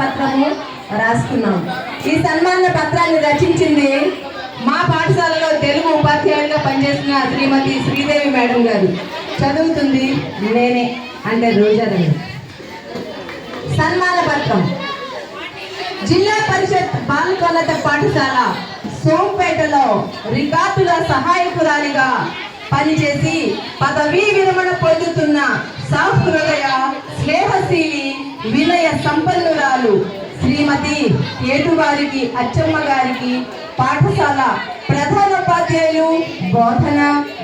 పత్రము రాసుకున్నాం. ఈ సన్మాన పత్రాన్ని రచించింది మా పాఠశాలలో తెలుగు ఉపాధ్యాయులుగా పనిచేస్తున్న శ్రీమతి శ్రీదేవి మేడం గారు. చదువుతుంది నేనే, అంటే రోజారాణి. సన్మాన పత్రం జిల్లా పరిషత్ బాలికోన్నత పాఠశాల సోంపేటలో రికార్డుల సహాయకురాలిగా పనిచేసి పదవీ విరమణ పొందుతున్న సహృదయ స్నేహశీలి వినయ సంపన్నురాలు శ్రీమతి కేటువారికి అచ్చమ్మ గారికి పాఠశాల ప్రధానోపాధ్యాయులు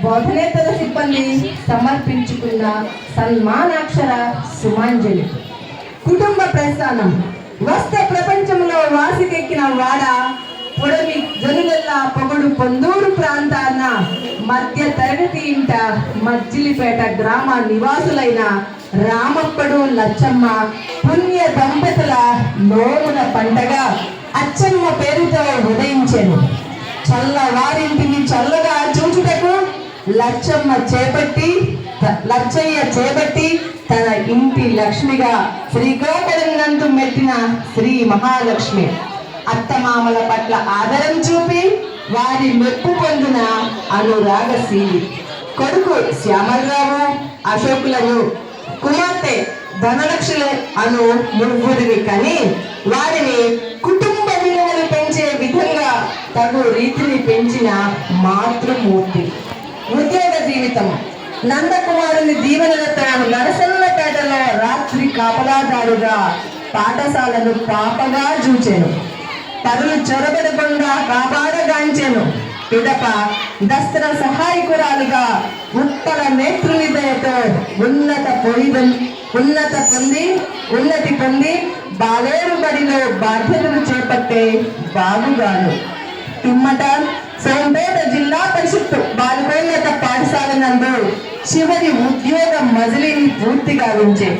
బోధనేతర సిబ్బంది సమర్పించుకున్న సన్మానాక్షర సుమాంజలి. కుటుంబ ప్రస్థానం. వస్త్ర ప్రపంచంలో వాసికెక్కిన వాడ పొడవి జనులెల్లా పొగడు పొందూరు ప్రాంతాన మధ్య తరగతి ఇంట మజ్జిలిపేట గ్రామ నివాసులైన రామప్పడు లచ్చమ్మ పుణ్య దంపతుల నోమున పండగ అచ్చమ్మ పేరుతో ఉదయించెను. చల్లవారింటిని చల్లగా చూచుటకు లచ్చయ్య చేపట్టి తన ఇంటి లక్ష్మిగా శ్రీగోకులందు మెట్టిన శ్రీ మహాలక్ష్మి అత్తమామల పట్ల ఆదరం చూపి వారి మెప్పు పొందిన అనురాగశీలి. కొడుకు శ్యామలరావు అశోకులను, కుమార్తె ధనలక్ష్మి అను ముగ్గురిని కని వారిని కుటుంబ విలువలు పెంచే విధంగా తగు రీతిని పెంచిన మాతృమూర్తి. ఉద్యోగ జీవితం. నందకుమారుని దీవెనలతో నరసన్నపేటలో రాత్రి కాపలాదారుగా పాఠశాలను పాపగా చూచెను. పరులు చొరబడకుండా కాపాడగాంచెను. పిదప దస్త్ర సహాయకురాలుగా ఉత్తర నేతృనిదయతో ఉన్నతి పొంది బాలేరు బడిలో బాధ్యతలు చేపట్టే బాగుగాను. పిమ్మట సోంపేట జిల్లా పరిషత్ బాలికోన్నత పాఠశాల నందు చివరి ఉద్యోగ మజిలీని పూర్తిగా ఉంచే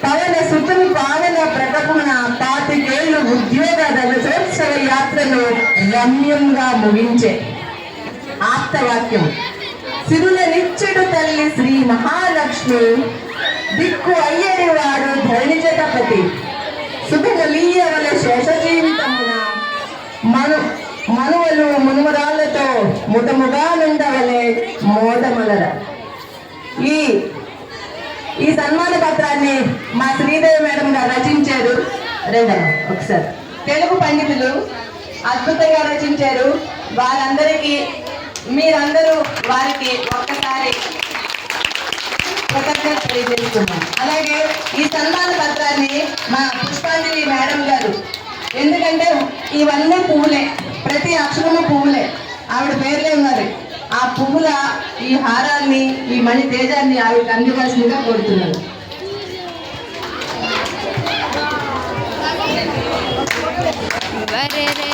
పవన సుతుని పావన ప్రకటన 25 ఉద్యోగ రజతోత్సవ యాత్రను రమ్యంగా ముగించే. ఆప్తవాక్యం. సిరుల నిచ్చెడు తల్లి శ్రీ మహాలక్ష్మి దిక్కు అయ్యడి వాడు ధరణిజటపతి శుభములీయవల శేషజీవితమున మనువలు మునుమరాళ్లతో ముటముగా నుండవలే మోదమలర. ఈ సన్మాన పత్రాన్ని మా శ్రీదేవి మేడం గారు రచించారు. ఒకసారి తెలుగు పండితులు అద్భుతంగా రచించారు. వారందరికీ మీరందరూ వారికి ఒక్కసారి కృతజ్ఞత తెలియజేస్తున్నాం. అలాగే ఈ సన్మాన పత్రాన్ని మా పుష్పాంజలి మేడం గారు, ఎందుకంటే ఇవన్నీ పువ్వులే, ప్రతి అక్షరము పువ్వులే, ఆవిడ పేర్లే ఉన్నది. ఆ పువ్వుల ఈ హారాన్ని, ఈ మణి తేజాన్ని ఆవిడకి అందివలసిందిగా కోరుతున్నాను. వరే రే